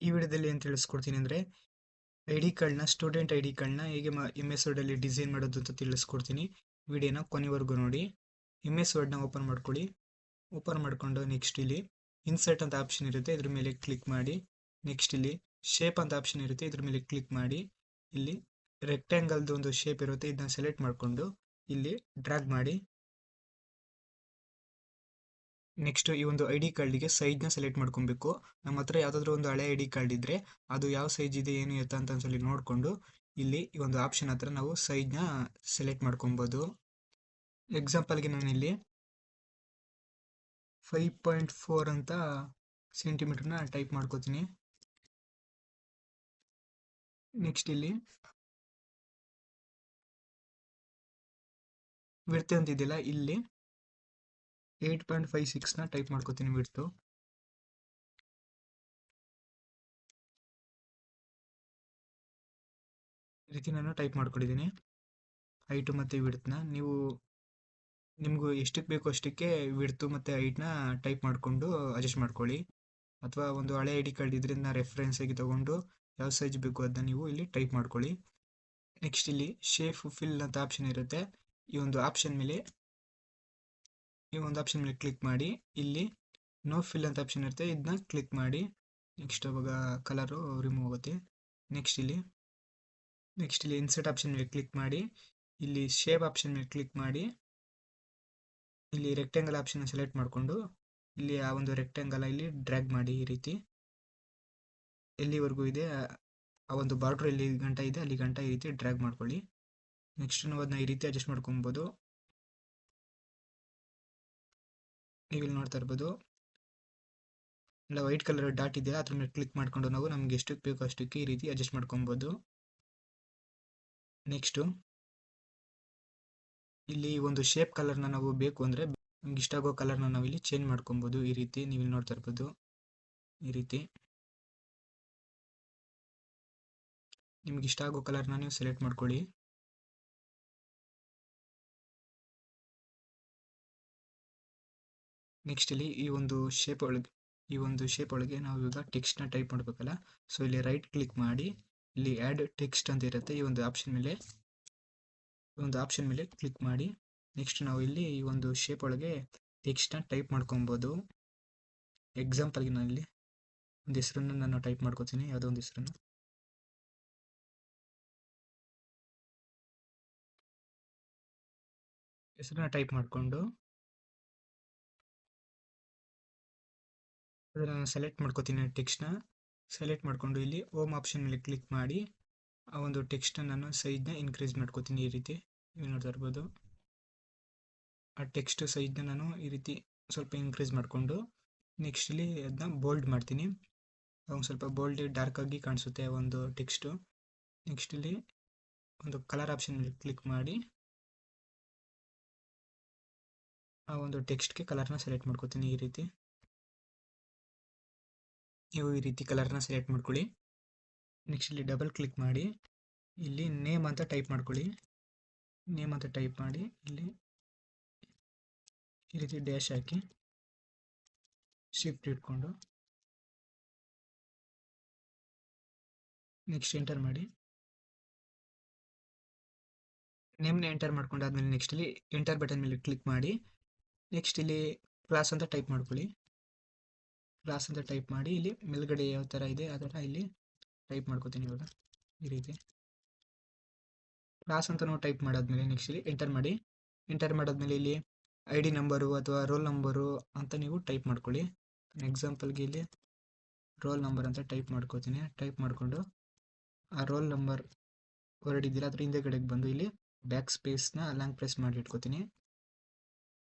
ಈ ವಿಡಿಯೋದಲ್ಲಿ ಏನು ತಿಳಿಸ್ಕೊಡ್ತೀನಿ ಅಂದರೆ ಸ್ಟೂಡೆಂಟ್ ಐ ಡಿ ಕಾರ್ಡ್ನ ಹೇಗೆ MS ವರ್ಡಲ್ಲಿ ಡಿಸೈನ್ ಮಾಡೋದು ಅಂತ ತಿಳಿಸ್ಕೊಡ್ತೀನಿ. ವಿಡಿಯೋನ ಕೊನೆವರೆಗೂ ನೋಡಿ. MS ವರ್ಡ್ನ ಓಪನ್ ಮಾಡ್ಕೊಳ್ಳಿ. ಓಪನ್ ಮಾಡಿಕೊಂಡು ನೆಕ್ಸ್ಟ್ ಇಲ್ಲಿ ಇನ್ಸರ್ಟ್ ಅಂತ ಆಪ್ಷನ್ ಇರುತ್ತೆ, ಇದ್ರ ಮೇಲೆ ಕ್ಲಿಕ್ ಮಾಡಿ. ನೆಕ್ಸ್ಟ್ ಇಲ್ಲಿ ಶೇಪ್ ಅಂತ ಆಪ್ಷನ್ ಇರುತ್ತೆ, ಇದ್ರ ಮೇಲೆ ಕ್ಲಿಕ್ ಮಾಡಿ. ಇಲ್ಲಿ ರೆಕ್ಟ್ಯಾಂಗಲ್ದು ಒಂದು ಶೇಪ್ ಇರುತ್ತೆ, ಇದನ್ನ ಸೆಲೆಕ್ಟ್ ಮಾಡಿಕೊಂಡು ಇಲ್ಲಿ ಡ್ರ್ಯಾಗ್ ಮಾಡಿ. ನೆಕ್ಸ್ಟ್ ಈ ಒಂದು ಐ ಡಿ ಕಾರ್ಡಿಗೆ ಸೈಜ್ನ ಸೆಲೆಕ್ಟ್ ಮಾಡ್ಕೊಬೇಕು. ನಮ್ಮ ಹತ್ರ ಯಾವುದಾದ್ರೂ ಒಂದು ಹಳೆ ಐ ಡಿ ಕಾರ್ಡ್ ಇದ್ದರೆ ಅದು ಯಾವ ಸೈಜ್ ಇದೆ ಏನು ಎತ್ತ ಅಂತ ಒಂದ್ಸಲಿ ನೋಡಿಕೊಂಡು ಇಲ್ಲಿ ಈ ಒಂದು ಆಪ್ಷನ್ ಹತ್ರ ನಾವು ಸೈಜ್ನ ಸೆಲೆಕ್ಟ್ ಮಾಡ್ಕೊಬೋದು. ಎಕ್ಸಾಂಪಲ್ಗೆ ನಾನಿಲ್ಲಿ 5.4 ಅಂತ ಸೆಂಟಿಮೀಟರ್ನ ಟೈಪ್ ಮಾಡ್ಕೋತೀನಿ. ನೆಕ್ಸ್ಟ್ ಇಲ್ಲಿ ವಿಡ್ತ್ ಅಂತಿದೆಯಲ್ಲ, ಇಲ್ಲಿ 8.56ನ ಟೈಪ್ ಮಾಡ್ಕೋತೀನಿ ವಿಡ್ತು. ಈ ರೀತಿ ನಾನು ಟೈಪ್ ಮಾಡ್ಕೊಂಡಿದ್ದೀನಿ ಹೈಟು ಮತ್ತು ವಿಡ್ತ್ನ. ನೀವು ನಿಮಗೂ ಎಷ್ಟಕ್ಕೆ ಬೇಕೋ ಅಷ್ಟಕ್ಕೆ ವಿಡ್ತು ಮತ್ತು ಹೈಟ್ನ ಟೈಪ್ ಮಾಡಿಕೊಂಡು ಅಡ್ಜಸ್ಟ್ ಮಾಡ್ಕೊಳ್ಳಿ. ಅಥವಾ ಒಂದು ಹಳೆ ಐ ಡಿ ಕಾರ್ಡ್ ಇದರಿಂದ ರೆಫರೆನ್ಸಾಗಿ ತೊಗೊಂಡು ಯಾವ ಸೈಜ್ ಬೇಕು ಅದನ್ನ ನೀವು ಇಲ್ಲಿ ಟೈಪ್ ಮಾಡ್ಕೊಳ್ಳಿ. ನೆಕ್ಸ್ಟ್ ಇಲ್ಲಿ ಶೇಪ್ ಫಿಲ್ ಅಂತ ಆಪ್ಷನ್ ಇರುತ್ತೆ, ಈ ಒಂದು ಆಪ್ಷನ್ ಮೇಲೆ ಕ್ಲಿಕ್ ಮಾಡಿ. ಇಲ್ಲಿ ನೋ ಫಿಲ್ ಅಂತ ಆಪ್ಷನ್ ಇರುತ್ತೆ, ಇದನ್ನ ಕ್ಲಿಕ್ ಮಾಡಿ. ನೆಕ್ಸ್ಟ್ ಅವಾಗ ಕಲರು ರಿಮೂವ್ ಆಗುತ್ತೆ. ನೆಕ್ಸ್ಟ್ ಇಲ್ಲಿ ಇನ್ಸರ್ಟ್ ಆಪ್ಷನ್ ಮೇಲೆ ಕ್ಲಿಕ್ ಮಾಡಿ. ಇಲ್ಲಿ ಶೇಪ್ ಆಪ್ಷನ್ ಮೇಲೆ ಕ್ಲಿಕ್ ಮಾಡಿ. ಇಲ್ಲಿ ರೆಕ್ಟ್ಯಾಂಗಲ್ ಆಪ್ಷನ್ ಸೆಲೆಕ್ಟ್ ಮಾಡಿಕೊಂಡು ಇಲ್ಲಿ ಆ ಒಂದು ರೆಕ್ಟ್ಯಾಂಗಲ್ ಇಲ್ಲಿ ಡ್ರ್ಯಾಗ್ ಮಾಡಿ. ಈ ರೀತಿ ಎಲ್ಲಿವರೆಗೂ ಇದೆ ಆ ಒಂದು ಬಾರ್ಡ್ರ್ ಎಲ್ಲಿ ಗಂಟ ಇದೆ ಅಲ್ಲಿ ಗಂಟ ಈ ರೀತಿ ಡ್ರ್ಯಾಗ್ ಮಾಡ್ಕೊಳ್ಳಿ. ನೆಕ್ಸ್ಟ್ ನಾವು ಅದನ್ನ ಈ ರೀತಿ ಅಡ್ಜಸ್ಟ್ ಮಾಡ್ಕೊಬೋದು. ನೀವಿಲ್ಲಿ ನೋಡ್ತಾ ಇರ್ಬೋದು, ಇಲ್ಲ ವೈಟ್ ಕಲರ್ ಡಾಟ್ ಇದೆ, ಅದ್ರ ಮೇಲೆ ಕ್ಲಿಕ್ ಮಾಡ್ಕೊಂಡು ನಾವು ನಮ್ಗೆ ಎಷ್ಟಕ್ಕೆ ಬೇಕೋ ಅಷ್ಟಕ್ಕೆ ಈ ರೀತಿ ಅಡ್ಜಸ್ಟ್ ಮಾಡ್ಕೊಬೋದು. ನೆಕ್ಸ್ಟು ಇಲ್ಲಿ ಒಂದು ಶೇಪ್ ಕಲರ್ನ ನಾವು ಬೇಕು ಅಂದರೆ ನಮ್ಗೆ ಇಷ್ಟ ಆಗೋ ಕಲರ್ನ ನಾವು ಇಲ್ಲಿ ಚೇಂಜ್ ಮಾಡ್ಕೊಬೋದು. ಈ ರೀತಿ ನೀವಿಲ್ಲಿ ನೋಡ್ತಾ ಇರ್ಬೋದು, ಈ ರೀತಿ ನಿಮ್ಗೆ ಇಷ್ಟ ಆಗೋ ಕಲರ್ನ ನೀವು ಸೆಲೆಕ್ಟ್ ಮಾಡ್ಕೊಳ್ಳಿ. ನೆಕ್ಸ್ಟ್ ಇಲ್ಲಿ ಈ ಒಂದು ಶೇಪ್ ಒಳಗೆ ನಾವು ಇವಾಗ ಟೆಕ್ಸ್ಟ್ನ ಟೈಪ್ ಮಾಡಬೇಕಲ್ಲ, ಸೊ ಇಲ್ಲಿ ರೈಟ್ ಕ್ಲಿಕ್ ಮಾಡಿ. ಇಲ್ಲಿ ಆ್ಯಡ್ ಟೆಕ್ಸ್ಟ್ ಅಂತ ಇರುತ್ತೆ, ಈ ಒಂದು ಆಪ್ಷನ್ ಮೇಲೆ ಕ್ಲಿಕ್ ಮಾಡಿ. ನೆಕ್ಸ್ಟ್ ನಾವು ಇಲ್ಲಿ ಈ ಒಂದು ಶೇಪ್ ಒಳಗೆ ಟೆಕ್ಸ್ಟ್ನ ಟೈಪ್ ಮಾಡ್ಕೊಬೋದು. ಎಕ್ಸಾಂಪಲ್ಗೆ ನಾನು ಇಲ್ಲಿ ಒಂದು ಹೆಸರನ್ನು ನಾನು ಟೈಪ್ ಮಾಡ್ಕೋತೀನಿ, ಯಾವುದೋ ಒಂದು ಹೆಸರನ್ನ ಟೈಪ್ ಮಾಡಿಕೊಂಡು ಅದನ್ನು ಸೆಲೆಕ್ಟ್ ಮಾಡ್ಕೋತೀನಿ. ಟೆಕ್ಸ್ಟ್ನ ಸೆಲೆಕ್ಟ್ ಮಾಡಿಕೊಂಡು ಇಲ್ಲಿ ಹೋಮ್ ಆಪ್ಷನ್ ಮೇಲೆ ಕ್ಲಿಕ್ ಮಾಡಿ ಆ ಒಂದು ಟೆಕ್ಸ್ಟ್ನ ನಾನು ಸೈಜ್ನ ಇನ್ಕ್ರೀಸ್ ಮಾಡ್ಕೋತೀನಿ. ಈ ರೀತಿ ನೀವು ನೋಡ್ತಾ ಇರ್ಬೋದು, ಆ ಟೆಕ್ಸ್ಟ್ ಸೈಜ್ನ ನಾನು ಈ ರೀತಿ ಸ್ವಲ್ಪ ಇನ್ಕ್ರೀಸ್ ಮಾಡಿಕೊಂಡು ನೆಕ್ಸ್ಟ್ ಇಲ್ಲಿ ಅದನ್ನ ಬೋಲ್ಡ್ ಮಾಡ್ತೀನಿ. ಒಂದು ಸ್ವಲ್ಪ ಬೋಲ್ಡ್ ಡಾರ್ಕ್ ಆಗಿ ಕಾಣಿಸುತ್ತೆ ಒಂದು ಟೆಕ್ಸ್ಟು. ನೆಕ್ಸ್ಟ್ ಇಲ್ಲಿ ಒಂದು ಕಲರ್ ಆಪ್ಷನ್ ಮೇಲೆ ಕ್ಲಿಕ್ ಮಾಡಿ ಆ ಒಂದು ಟೆಕ್ಸ್ಟ್ಗೆ ಕಲರ್ನ ಸೆಲೆಕ್ಟ್ ಮಾಡ್ಕೋತೀನಿ. ಈ ರೀತಿ ನೀವು ಈ ರೀತಿ ಕಲರ್ನ ಸೆಲೆಕ್ಟ್ ಮಾಡ್ಕೊಳ್ಳಿ. ನೆಕ್ಸ್ಟ್ ಇಲ್ಲಿ ಡಬಲ್ ಕ್ಲಿಕ್ ಮಾಡಿ ಇಲ್ಲಿ ನೇಮ್ ಅಂತ ಟೈಪ್ ಮಾಡ್ಕೊಳ್ಳಿ. ನೇಮ್ ಅಂತ ಟೈಪ್ ಮಾಡಿ ಇಲ್ಲಿ ಈ ರೀತಿ ಡ್ಯಾಶ್ ಹಾಕಿ ಶಿಫ್ಟ್ ಇಟ್ಕೊಂಡು ನೆಕ್ಸ್ಟ್ ಎಂಟರ್ ಮಾಡಿ. ನೇಮ್ನ ಎಂಟರ್ ಮಾಡ್ಕೊಂಡಾದ್ಮೇಲೆ ನೆಕ್ಸ್ಟ್ ಇಲ್ಲಿ ಎಂಟರ್ ಬಟನ್ ಮೇಲೆ ಕ್ಲಿಕ್ ಮಾಡಿ. ನೆಕ್ಸ್ಟ್ ಇಲ್ಲಿ ಕ್ಲಾಸ್ ಅಂತ ಟೈಪ್ ಮಾಡ್ಕೊಳ್ಳಿ. ಕ್ಲಾಸ್ ಅಂತ ಟೈಪ್ ಮಾಡಿ ಇಲ್ಲಿ ಮೇಲ್ಗಡೆ ಯಾವ ಥರ ಇದೆ ಆ ಥರ ಇಲ್ಲಿ ಟೈಪ್ ಮಾಡ್ಕೋತೀನಿ. ಇವಾಗ ಈ ರೀತಿ ಕ್ಲಾಸ್ ಅಂತ ನಾವು ಟೈಪ್ ಮಾಡಾದ್ಮೇಲೆ ನೆಕ್ಸ್ಟ್ ಇಲ್ಲಿ ಎಂಟರ್ ಮಾಡಿ. ಎಂಟರ್ ಮಾಡಾದ್ಮೇಲೆ ಇಲ್ಲಿ ಐ ಡಿ ನಂಬರು ಅಥವಾ ರೋಲ್ ನಂಬರು ಅಂತ ನೀವು ಟೈಪ್ ಮಾಡ್ಕೊಳ್ಳಿ. ಎಕ್ಸಾಂಪಲ್ಗೆ ಇಲ್ಲಿ ರೋಲ್ ನಂಬರ್ ಅಂತ ಟೈಪ್ ಮಾಡ್ಕೋತೀನಿ. ಟೈಪ್ ಮಾಡಿಕೊಂಡು ಆ ರೋಲ್ ನಂಬರ್ ವರ್ಡ್ ಇದ್ದಿಲ್ಲ ಅದ್ರ ಹಿಂದೆ ಕಡೆಗೆ ಬಂದು ಇಲ್ಲಿ ಬ್ಯಾಕ್ ಸ್ಪೇಸ್ನ ಲಾಂಗ್ ಪ್ರೆಸ್ ಮಾಡಿ ಇಟ್ಕೋತೀನಿ.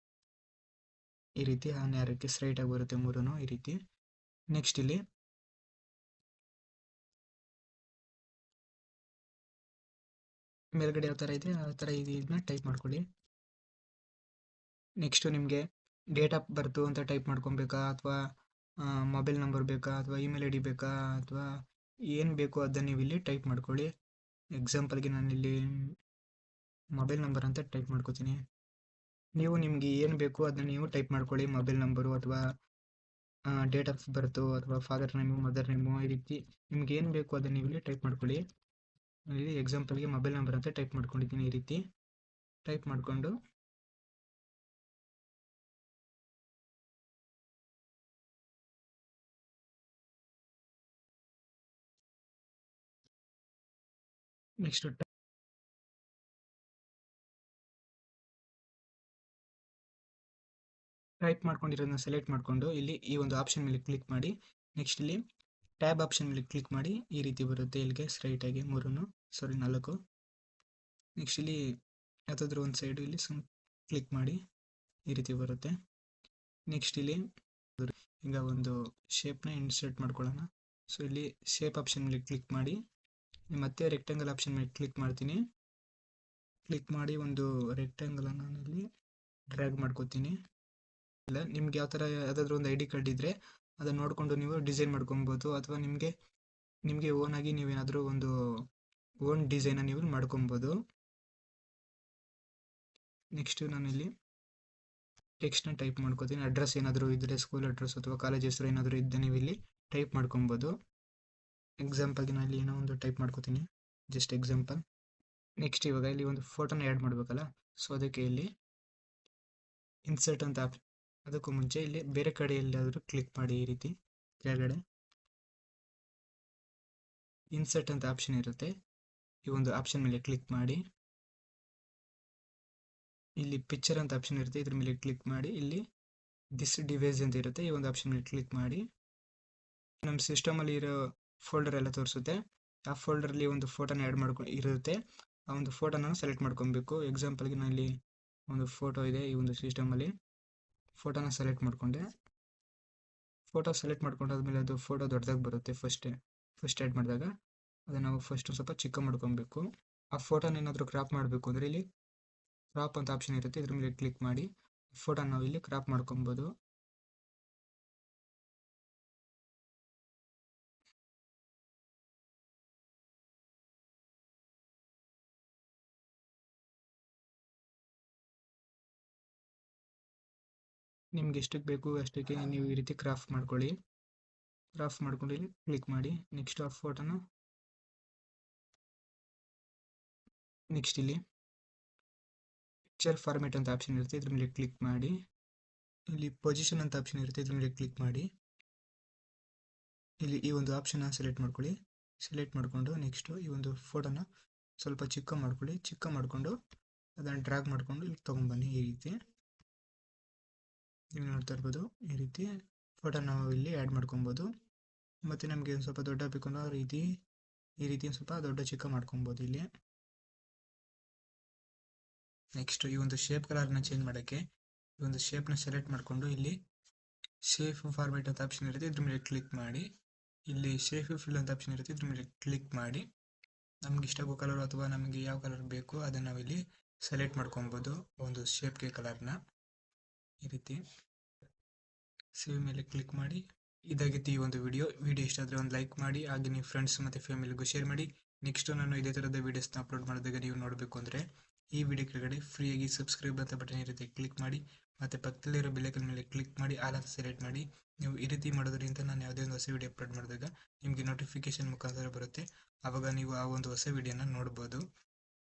ಈ ರೀತಿ ಆನ್ ಯಾರಕ್ಕೆ ಸ್ಟ್ರೈಟಾಗಿ ಬರುತ್ತೆ ಮೂರೂ ಈ ರೀತಿ. ನೆಕ್ಸ್ಟ್ ಇಲ್ಲಿ ಮೇಲ್ಗಡೆ ಯಾವ ಥರ ಇದೆ ಆ ಥರ ಇದನ್ನ ಟೈಪ್ ಮಾಡ್ಕೊಳ್ಳಿ. ನೆಕ್ಸ್ಟು ನಿಮಗೆ ಡೇಟ್ ಆಫ್ ಬರ್ತು ಅಂತ ಟೈಪ್ ಮಾಡ್ಕೊಬೇಕಾ ಅಥವಾ ಮೊಬೈಲ್ ನಂಬರ್ ಬೇಕಾ ಅಥವಾ ಇಮೇಲ್ ಐ ಡಿ ಬೇಕಾ ಅಥವಾ ಏನು ಬೇಕು ಅದನ್ನು ನೀವು ಇಲ್ಲಿ ಟೈಪ್ ಮಾಡ್ಕೊಳ್ಳಿ. ಎಕ್ಸಾಂಪಲ್ಗೆ ನಾನಿಲ್ಲಿ ಮೊಬೈಲ್ ನಂಬರ್ ಅಂತ ಟೈಪ್ ಮಾಡ್ಕೋತೀನಿ. ನೀವು ನಿಮಗೆ ಏನು ಬೇಕು ಅದನ್ನು ನೀವು ಟೈಪ್ ಮಾಡ್ಕೊಳ್ಳಿ, ಮೊಬೈಲ್ ನಂಬರು ಅಥವಾ ಡೇಟ್ ಆಫ್ ಬರ್ತು ಅಥವಾ ಫಾದರ್ ನೇಮು ಮದರ್ ನೇಮು ಈ ರೀತಿ ನಿಮ್ಗೆ ಏನು ಬೇಕು ಅದನ್ನು ನೀವು ಇಲ್ಲಿ ಟೈಪ್ ಮಾಡ್ಕೊಳ್ಳಿ. ಇಲ್ಲಿ ಎಕ್ಸಾಂಪಲ್ಗೆ ಮೊಬೈಲ್ ನಂಬರ್ ಅಂತ ಟೈಪ್ ಮಾಡ್ಕೊಂಡಿದ್ದೀನಿ. ಈ ರೀತಿ ಟೈಪ್ ಮಾಡಿಕೊಂಡು ನೆಕ್ಸ್ಟ್ ಟೈಪ್ ಮಾಡ್ಕೊಂಡಿರೋದನ್ನ ಸೆಲೆಕ್ಟ್ ಮಾಡಿಕೊಂಡು ಇಲ್ಲಿ ಈ ಒಂದು ಆಪ್ಷನ್ ಮೇಲೆ ಕ್ಲಿಕ್ ಮಾಡಿ. ನೆಕ್ಸ್ಟ್ ಇಲ್ಲಿ ಟ್ಯಾಬ್ ಆಪ್ಷನ್ ಮೇಲೆ ಕ್ಲಿಕ್ ಮಾಡಿ. ಈ ರೀತಿ ಬರುತ್ತೆ ಇಲ್ಲಿಗೆ ಸ್ಟ್ರೈಟಾಗಿ 4. ನೆಕ್ಸ್ಟ್ ಇಲ್ಲಿ ಯಾವುದಾದ್ರೂ ಒಂದು ಸೈಡು ಇಲ್ಲಿ ಕ್ಲಿಕ್ ಮಾಡಿ. ಈ ರೀತಿ ಬರುತ್ತೆ. ನೆಕ್ಸ್ಟ್ ಇಲ್ಲಿ ಈಗ ಒಂದು ಶೇಪ್ನ ಇನ್ಸರ್ಟ್ ಮಾಡ್ಕೊಳ್ಳೋಣ. ಸೊ ಇಲ್ಲಿ ಶೇಪ್ ಆಪ್ಷನ್ ಮೇಲೆ ಕ್ಲಿಕ್ ಮಾಡಿ. ಮತ್ತೆ ರೆಕ್ಟ್ಯಾಂಗಲ್ ಆಪ್ಷನ್ ಮೇಲೆ ಕ್ಲಿಕ್ ಮಾಡ್ತೀನಿ. ಕ್ಲಿಕ್ ಮಾಡಿ ಒಂದು ರೆಕ್ಟ್ಯಾಂಗಲನ್ನು ನಾನಿಲ್ಲಿ ಡ್ರ್ಯಾಗ್ ಮಾಡ್ಕೋತೀನಿ. ಇಲ್ಲ ನಿಮ್ಗೆ ಯಾವ ಥರ ಯಾವುದಾದ್ರೂ ಒಂದು ID ಕಾರ್ಡ್ ಇದ್ದರೆ ಅದನ್ನು ನೋಡಿಕೊಂಡು ನೀವು ಡಿಸೈನ್ ಮಾಡ್ಕೊಬೋದು, ಅಥವಾ ನಿಮಗೆ ಓನಾಗಿ ನೀವೇನಾದರೂ ಒಂದು ಓನ್ ಡಿಸೈನ ನೀವು ಮಾಡ್ಕೊಬೋದು. ನೆಕ್ಸ್ಟ್ ನಾನಿಲ್ಲಿ ಟೆಕ್ಸ್ಟ್ನ ಟೈಪ್ ಮಾಡ್ಕೋತೀನಿ. ಅಡ್ರೆಸ್ ಏನಾದರೂ ಇದ್ದರೆ ಸ್ಕೂಲ್ ಅಡ್ರೆಸ್ ಅಥವಾ ಕಾಲೇಜ್ ಹೆಸರು ಏನಾದರೂ ಇದ್ದರೆ ನೀವು ಇಲ್ಲಿ ಟೈಪ್ ಮಾಡ್ಕೊಬೋದು. ಎಕ್ಸಾಂಪಲ್ಗೆ ನಾನು ಇಲ್ಲಿ ಏನೋ ಒಂದು ಟೈಪ್ ಮಾಡ್ಕೋತೀನಿ, ಜಸ್ಟ್ ಎಕ್ಸಾಂಪಲ್. ನೆಕ್ಸ್ಟ್ ಇವಾಗ ಇಲ್ಲಿ ಒಂದು ಫೋಟೋನ ಆ್ಯಡ್ ಮಾಡಬೇಕಲ್ಲ, ಸೊ ಅದಕ್ಕೆ ಇಲ್ಲಿ ಇನ್ಸರ್ಟ್ ಅಂತ ಅದಕ್ಕೂ ಮುಂಚೆ ಇಲ್ಲಿ ಬೇರೆ ಕಡೆ ಎಲ್ಲಾದರೂ ಕ್ಲಿಕ್ ಮಾಡಿ. ಈ ರೀತಿ ಕೆಳಗಡೆ ಇನ್ಸರ್ಟ್ ಅಂತ ಆಪ್ಷನ್ ಇರುತ್ತೆ, ಈ ಒಂದು ಆಪ್ಷನ್ ಮೇಲೆ ಕ್ಲಿಕ್ ಮಾಡಿ. ಇಲ್ಲಿ ಪಿಕ್ಚರ್ ಅಂತ ಆಪ್ಷನ್ ಇರುತ್ತೆ, ಇದ್ರ ಮೇಲೆ ಕ್ಲಿಕ್ ಮಾಡಿ. ಇಲ್ಲಿ ದಿಸ್ ಡಿವೈಸ್ ಅಂತ ಇರುತ್ತೆ, ಈ ಒಂದು ಆಪ್ಷನ್ ಮೇಲೆ ಕ್ಲಿಕ್ ಮಾಡಿ. ನಮ್ಮ ಸಿಸ್ಟಮಲ್ಲಿ ಇರೋ ಫೋಲ್ಡರ್ ಎಲ್ಲ ತೋರಿಸುತ್ತೆ. ಆ ಫೋಲ್ಡರಲ್ಲಿ ಒಂದು ಫೋಟೋನ ಆ್ಯಡ್ ಇರುತ್ತೆ. ಆ ಒಂದು ಫೋಟೋನ ಸೆಲೆಕ್ಟ್ ಮಾಡ್ಕೊಬೇಕು. ಎಕ್ಸಾಂಪಲ್ಗೆ ನಾನು ಇಲ್ಲಿ ಒಂದು ಫೋಟೋ ಇದೆ, ಈ ಒಂದು ಸಿಸ್ಟಮಲ್ಲಿ ಫೋಟೋನ ಸೆಲೆಕ್ಟ್ ಮಾಡಿಕೊಂಡೆ. ಫೋಟೋ ಸೆಲೆಕ್ಟ್ ಮಾಡ್ಕೊಂಡಾದ್ಮೇಲೆ ಅದು ಫೋಟೋ ದೊಡ್ಡದಾಗಿ ಬರುತ್ತೆ. ಫಸ್ಟ್ ಆ್ಯಡ್ ಮಾಡಿದಾಗ ಅದನ್ನು ನಾವು ಫಸ್ಟ್ ಸ್ವಲ್ಪ ಚಿಕ್ಕ ಮಾಡ್ಕೊಬೇಕು. ಆ ಫೋಟೋನ ಏನಾದರೂ ಕ್ರಾಪ್ ಮಾಡಬೇಕು ಅಂದರೆ ಇಲ್ಲಿ ಕ್ರಾಪ್ ಅಂತ ಆಪ್ಷನ್ ಇರುತ್ತೆ, ಇದ್ರ ಮೇಲೆ ಕ್ಲಿಕ್ ಮಾಡಿ ಫೋಟೋನ ನಾವು ಇಲ್ಲಿ ಕ್ರಾಪ್ ಮಾಡ್ಕೊಬೋದು. ನಿಮ್ಗೆ ಎಷ್ಟಕ್ಕೆ ಬೇಕು ಅಷ್ಟಕ್ಕೆ ನೀವು ಈ ರೀತಿ ಕ್ರಾಫ್ಟ್ ಮಾಡ್ಕೊಳ್ಳಿ. ಕ್ರಾಫ್ಟ್ ಮಾಡ್ಕೊಂಡು ಇಲ್ಲಿ ಕ್ಲಿಕ್ ಮಾಡಿ. ನೆಕ್ಸ್ಟ್ ಆ ಫೋಟೋನ ನೆಕ್ಸ್ಟ್ ಇಲ್ಲಿ ಪಿಕ್ಚರ್ ಫಾರ್ಮೆಟ್ ಅಂತ ಆಪ್ಷನ್ ಇರುತ್ತೆ, ಇದ್ರ ಮೇಲೆ ಕ್ಲಿಕ್ ಮಾಡಿ. ಇಲ್ಲಿ ಪೊಸಿಷನ್ ಅಂತ ಆಪ್ಷನ್ ಇರುತ್ತೆ, ಇದ್ರ ಮೇಲೆ ಕ್ಲಿಕ್ ಮಾಡಿ. ಇಲ್ಲಿ ಈ ಒಂದು ಆಪ್ಷನ್ನ ಸೆಲೆಕ್ಟ್ ಮಾಡ್ಕೊಳ್ಳಿ. ಸೆಲೆಕ್ಟ್ ಮಾಡಿಕೊಂಡು ನೆಕ್ಸ್ಟು ಈ ಒಂದು ಫೋಟೋನ ಸ್ವಲ್ಪ ಚಿಕ್ಕ ಮಾಡ್ಕೊಳ್ಳಿ. ಚಿಕ್ಕ ಮಾಡಿಕೊಂಡು ಅದನ್ನು ಡ್ರ್ಯಾಗ್ ಮಾಡಿಕೊಂಡು ಇಲ್ಲಿ ತೊಗೊಂಬನ್ನಿ. ಈ ರೀತಿ ನೀವು ನೋಡ್ತಾ ಇರ್ಬೋದು. ಈ ರೀತಿ ಫೋಟೋ ನಾವು ಇಲ್ಲಿ ಆ್ಯಡ್ ಮಾಡ್ಕೊಬೋದು. ಮತ್ತು ನಮಗೆ ಒಂದು ಸ್ವಲ್ಪ ದೊಡ್ಡ ಬೇಕು ಅನ್ನೋ ಈ ರೀತಿ ಒಂದು ಸ್ವಲ್ಪ ದೊಡ್ಡ ಚಿಕ್ಕ ಮಾಡ್ಕೊಬೋದು ಇಲ್ಲಿ. ನೆಕ್ಸ್ಟ್ ಈ ಒಂದು ಶೇಪ್ ಕಲರ್ನ ಚೇಂಜ್ ಮಾಡೋಕ್ಕೆ ಈ ಒಂದು ಶೇಪ್ನ ಸೆಲೆಕ್ಟ್ ಮಾಡಿಕೊಂಡು ಇಲ್ಲಿ ಶೇಪ್ ಫಾರ್ಮೆಟ್ ಅಂತ ಆಪ್ಷನ್ ಇರುತ್ತೆ, ಇದ್ರ ಮೇಲೆ ಕ್ಲಿಕ್ ಮಾಡಿ. ಇಲ್ಲಿ ಶೇಪ್ ಫಿಲ್ ಅಂತ ಆಪ್ಷನ್ ಇರುತ್ತೆ, ಇದ್ರ ಮೇಲೆ ಕ್ಲಿಕ್ ಮಾಡಿ. ನಮ್ಗೆ ಇಷ್ಟ ಆಗೋ ಕಲರ್ ಅಥವಾ ನಮಗೆ ಯಾವ ಕಲರ್ ಬೇಕು ಅದನ್ನು ನಾವಿಲ್ಲಿ ಸೆಲೆಕ್ಟ್ ಮಾಡ್ಕೊಬೋದು. ಒಂದು ಶೇಪ್ಗೆ ಕಲರ್ನ ಈ ರೀತಿ ಸೇವ್ ಮೇಲೆ ಕ್ಲಿಕ್ ಮಾಡಿ. ಇದಾಗಿತ್ತು ಈ ಒಂದು ವಿಡಿಯೋ ಇಷ್ಟ ಆದರೆ ಒಂದು ಲೈಕ್ ಮಾಡಿ, ಹಾಗೆ ನೀವು ಫ್ರೆಂಡ್ಸ್ ಮತ್ತು ಫ್ಯಾಮಿಲಿಗೂ ಶೇರ್ ಮಾಡಿ. ನೆಕ್ಸ್ಟ್ ನಾನು ಇದೇ ಥರದ ವೀಡಿಯೋಸ್ನ ಅಪ್ಲೋಡ್ ಮಾಡಿದಾಗ ನೀವು ನೋಡಬೇಕು ಅಂದರೆ ಈ ವಿಡಿಯೋ ಕೆಳಗಡೆ ಫ್ರೀಯಾಗಿ ಸಬ್ಸ್ಕ್ರೈಬ್ ಅಂತ ಬಟನ್ ಇರುತ್ತೆ, ಕ್ಲಿಕ್ ಮಾಡಿ. ಮತ್ತು ಪಕ್ಕದಲ್ಲಿರೋ ಬೆಲ್ಲೈಕನ್ ಮೇಲೆ ಕ್ಲಿಕ್ ಮಾಡಿ ಆಲ್ ಅಂತ ಸೆಲೆಕ್ಟ್ ಮಾಡಿ. ನೀವು ಈ ರೀತಿ ಮಾಡೋದ್ರಿಂದ ನಾನು ಯಾವುದೇ ಒಂದು ಹೊಸ ವಿಡಿಯೋ ಅಪ್ಲೋಡ್ ಮಾಡಿದಾಗ ನಿಮಗೆ ನೋಟಿಫಿಕೇಶನ್ ಮುಖಾಂತರ ಬರುತ್ತೆ. ಆವಾಗ ನೀವು ಆ ಒಂದು ಹೊಸ ವಿಡಿಯೋನ ನೋಡ್ಬೋದು.